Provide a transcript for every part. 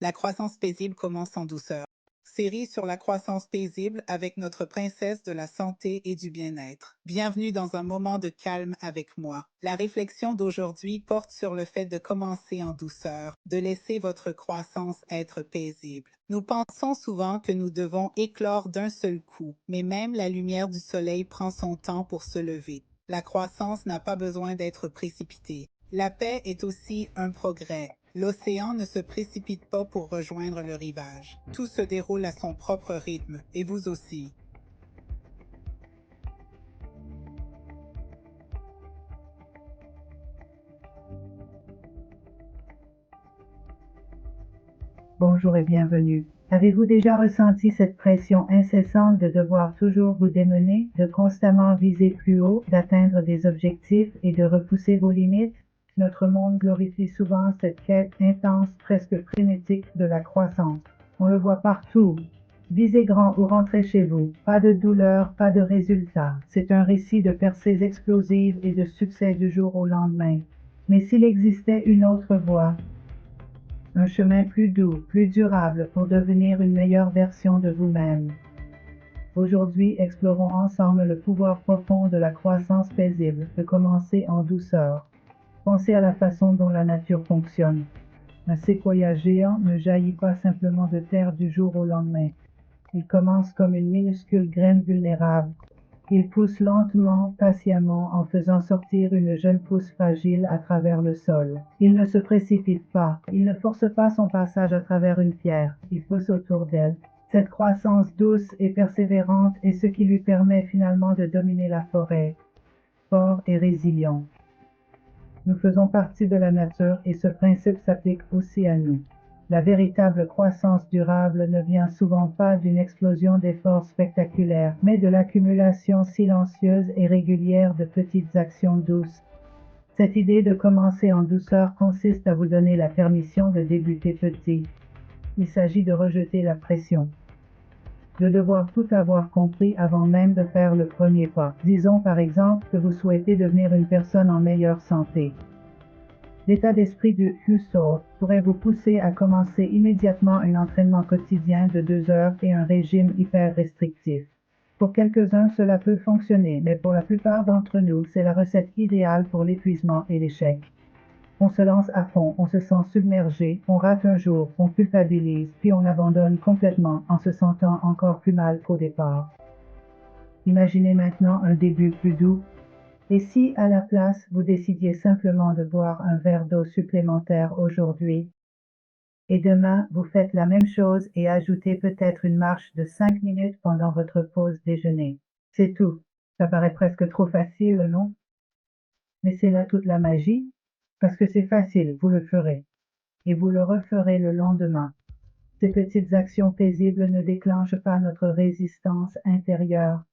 La croissance paisible commence en douceur. Série sur la croissance paisible avec notre princesse de la santé et du bien-être. Bienvenue dans un moment de calme avec moi. La réflexion d'aujourd'hui porte sur le fait de commencer en douceur, de laisser votre croissance être paisible. Nous pensons souvent que nous devons éclore d'un seul coup, mais même la lumière du soleil prend son temps pour se lever. La croissance n'a pas besoin d'être précipitée. La paix est aussi un progrès. L'océan ne se précipite pas pour rejoindre le rivage. Tout se déroule à son propre rythme, et vous aussi. Bonjour et bienvenue. Avez-vous déjà ressenti cette pression incessante de devoir toujours vous démener, de constamment viser plus haut, d'atteindre des objectifs et de repousser vos limites? Notre monde glorifie souvent cette quête intense, presque frénétique de la croissance. On le voit partout. Visez grand ou rentrez chez vous. Pas de douleur, pas de résultat. C'est un récit de percées explosives et de succès du jour au lendemain. Mais s'il existait une autre voie, un chemin plus doux, plus durable pour devenir une meilleure version de vous-même. Aujourd'hui, explorons ensemble le pouvoir profond de la croissance paisible, de commencer en douceur. Pensez à la façon dont la nature fonctionne. Un séquoia géant ne jaillit pas simplement de terre du jour au lendemain. Il commence comme une minuscule graine vulnérable. Il pousse lentement, patiemment, en faisant sortir une jeune pousse fragile à travers le sol. Il ne se précipite pas, il ne force pas son passage à travers une pierre, il pousse autour d'elle. Cette croissance douce et persévérante est ce qui lui permet finalement de dominer la forêt, fort et résilient. Nous faisons partie de la nature et ce principe s'applique aussi à nous. La véritable croissance durable ne vient souvent pas d'une explosion d'efforts spectaculaires, mais de l'accumulation silencieuse et régulière de petites actions douces. Cette idée de commencer en douceur consiste à vous donner la permission de débuter petit. Il s'agit de rejeter la pression, de devoir tout avoir compris avant même de faire le premier pas. Disons par exemple que vous souhaitez devenir une personne en meilleure santé. L'état d'esprit du Husserl pourrait vous pousser à commencer immédiatement un entraînement quotidien de 2 heures et un régime hyper restrictif. Pour quelques-uns, cela peut fonctionner, mais pour la plupart d'entre nous, c'est la recette idéale pour l'épuisement et l'échec. On se lance à fond, on se sent submergé, on rate un jour, on culpabilise, puis on abandonne complètement en se sentant encore plus mal qu'au départ. Imaginez maintenant un début plus doux. Et si, à la place, vous décidiez simplement de boire un verre d'eau supplémentaire aujourd'hui, et demain, vous faites la même chose et ajoutez peut-être une marche de 5 minutes pendant votre pause déjeuner. C'est tout. Ça paraît presque trop facile, non? Mais c'est là toute la magie, parce que c'est facile, vous le ferez. Et vous le referez le lendemain. Ces petites actions paisibles ne déclenchent pas notre résistance intérieure.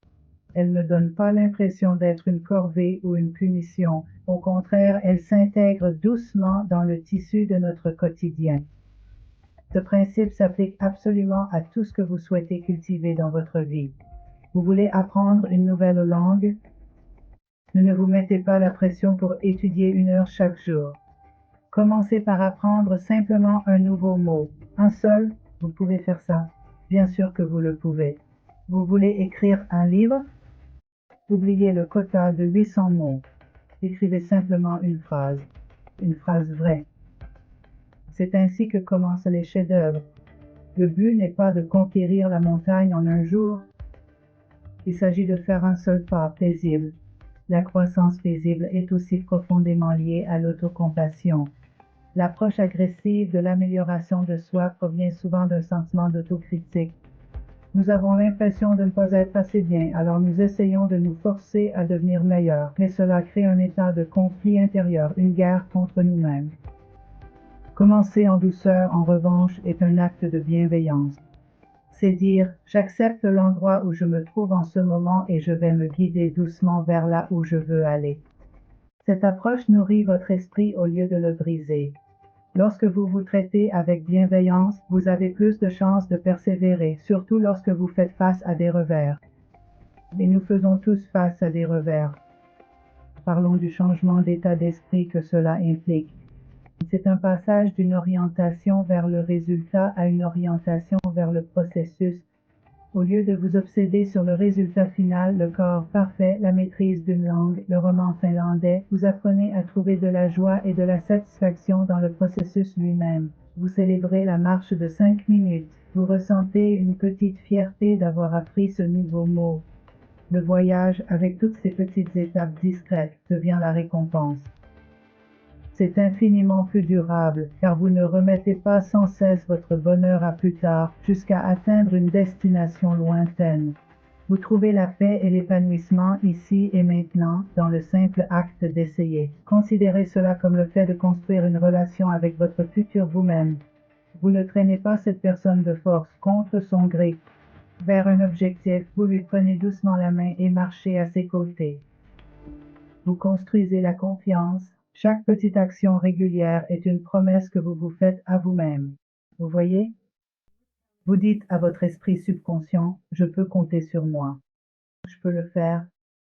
Elles ne donnent pas l'impression d'être une corvée ou une punition. Au contraire, elles s'intègrent doucement dans le tissu de notre quotidien. Ce principe s'applique absolument à tout ce que vous souhaitez cultiver dans votre vie. Vous voulez apprendre une nouvelle langue? Ne vous mettez pas la pression pour étudier 1 heure chaque jour. Commencez par apprendre simplement un nouveau mot. Un seul, vous pouvez faire ça. Bien sûr que vous le pouvez. Vous voulez écrire un livre? Oubliez le quota de 800 mots. Écrivez simplement une phrase vraie. C'est ainsi que commencent les chefs-d'œuvre. Le but n'est pas de conquérir la montagne en un jour. Il s'agit de faire un seul pas paisible. La croissance paisible est aussi profondément liée à l'autocompassion. L'approche agressive de l'amélioration de soi provient souvent d'un sentiment d'autocritique. Nous avons l'impression de ne pas être assez bien, alors nous essayons de nous forcer à devenir meilleurs, mais cela crée un état de conflit intérieur, une guerre contre nous-mêmes. Commencer en douceur, en revanche, est un acte de bienveillance. C'est dire, j'accepte l'endroit où je me trouve en ce moment et je vais me guider doucement vers là où je veux aller. Cette approche nourrit votre esprit au lieu de le briser. Lorsque vous vous traitez avec bienveillance, vous avez plus de chances de persévérer, surtout lorsque vous faites face à des revers. Et nous faisons tous face à des revers. Parlons du changement d'état d'esprit que cela implique. C'est un passage d'une orientation vers le résultat à une orientation vers le processus. Au lieu de vous obséder sur le résultat final, le corps parfait, la maîtrise d'une langue, le roman finlandais, vous apprenez à trouver de la joie et de la satisfaction dans le processus lui-même. Vous célébrez la marche de 5 minutes. Vous ressentez une petite fierté d'avoir appris ce nouveau mot. Le voyage, avec toutes ces petites étapes discrètes, devient la récompense. C'est infiniment plus durable, car vous ne remettez pas sans cesse votre bonheur à plus tard, jusqu'à atteindre une destination lointaine. Vous trouvez la paix et l'épanouissement ici et maintenant, dans le simple acte d'essayer. Considérez cela comme le fait de construire une relation avec votre futur vous-même. Vous ne traînez pas cette personne de force contre son gré vers un objectif, vous lui prenez doucement la main et marchez à ses côtés. Vous construisez la confiance. Chaque petite action régulière est une promesse que vous vous faites à vous-même. Vous voyez? Vous dites à votre esprit subconscient, je peux compter sur moi. Je peux le faire.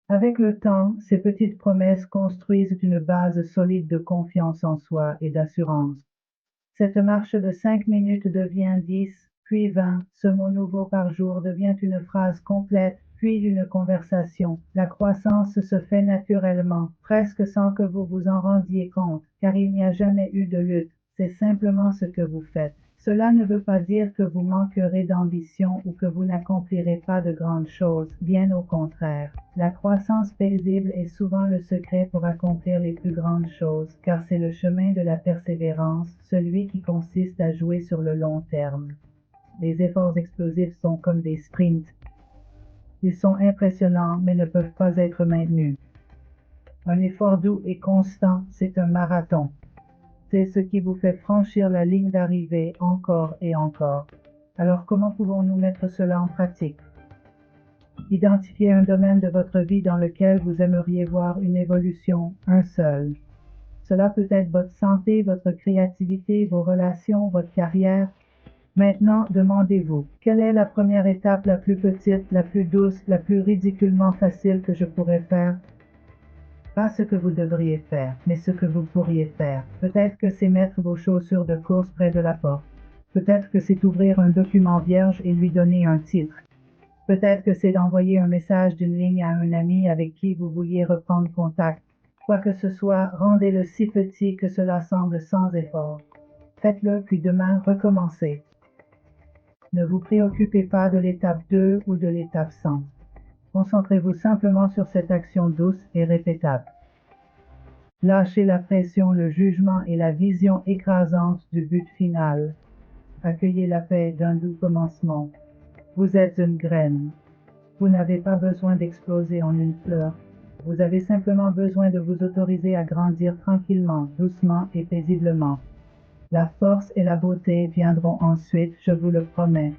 Avec le temps, ces petites promesses construisent une base solide de confiance en soi et d'assurance. Cette marche de 5 minutes devient 10, puis 20. Ce mot nouveau par jour devient une phrase complète, puis une conversation. La croissance se fait naturellement, presque sans que vous vous en rendiez compte, car il n'y a jamais eu de lutte. C'est simplement ce que vous faites. Cela ne veut pas dire que vous manquerez d'ambition ou que vous n'accomplirez pas de grandes choses, bien au contraire. La croissance paisible est souvent le secret pour accomplir les plus grandes choses, car c'est le chemin de la persévérance, celui qui consiste à jouer sur le long terme. Les efforts explosifs sont comme des sprints. Ils sont impressionnants, mais ne peuvent pas être maintenus. Un effort doux et constant, c'est un marathon. C'est ce qui vous fait franchir la ligne d'arrivée encore et encore. Alors comment pouvons-nous mettre cela en pratique? Identifiez un domaine de votre vie dans lequel vous aimeriez voir une évolution, un seul. Cela peut être votre santé, votre créativité, vos relations, votre carrière. Maintenant, demandez-vous, quelle est la première étape la plus petite, la plus douce, la plus ridiculement facile que je pourrais faire? Pas ce que vous devriez faire, mais ce que vous pourriez faire. Peut-être que c'est mettre vos chaussures de course près de la porte. Peut-être que c'est ouvrir un document vierge et lui donner un titre. Peut-être que c'est d'envoyer un message d'une ligne à un ami avec qui vous vouliez reprendre contact. Quoi que ce soit, rendez-le si petit que cela semble sans effort. Faites-le, puis demain, recommencez. Ne vous préoccupez pas de l'étape 2 ou de l'étape 100. Concentrez-vous simplement sur cette action douce et répétable. Lâchez la pression, le jugement et la vision écrasante du but final. Accueillez la paix d'un doux commencement. Vous êtes une graine. Vous n'avez pas besoin d'exploser en une fleur. Vous avez simplement besoin de vous autoriser à grandir tranquillement, doucement et paisiblement. La force et la beauté viendront ensuite, je vous le promets.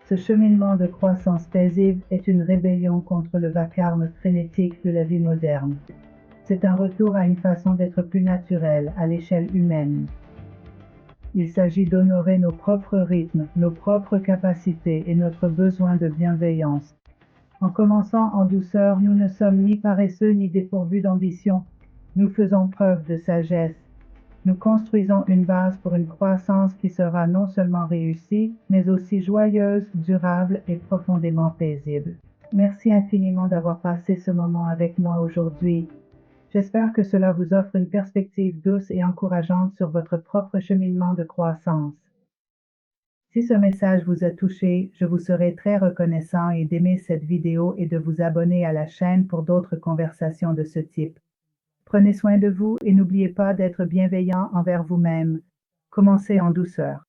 Ce cheminement de croissance paisible est une rébellion contre le vacarme frénétique de la vie moderne. C'est un retour à une façon d'être plus naturelle à l'échelle humaine. Il s'agit d'honorer nos propres rythmes, nos propres capacités et notre besoin de bienveillance. En commençant en douceur, nous ne sommes ni paresseux ni dépourvus d'ambition. Nous faisons preuve de sagesse. Nous construisons une base pour une croissance qui sera non seulement réussie, mais aussi joyeuse, durable et profondément paisible. Merci infiniment d'avoir passé ce moment avec moi aujourd'hui. J'espère que cela vous offre une perspective douce et encourageante sur votre propre cheminement de croissance. Si ce message vous a touché, je vous serai très reconnaissant et d'aimer cette vidéo et de vous abonner à la chaîne pour d'autres conversations de ce type. Prenez soin de vous et n'oubliez pas d'être bienveillant envers vous-même. Commencez en douceur.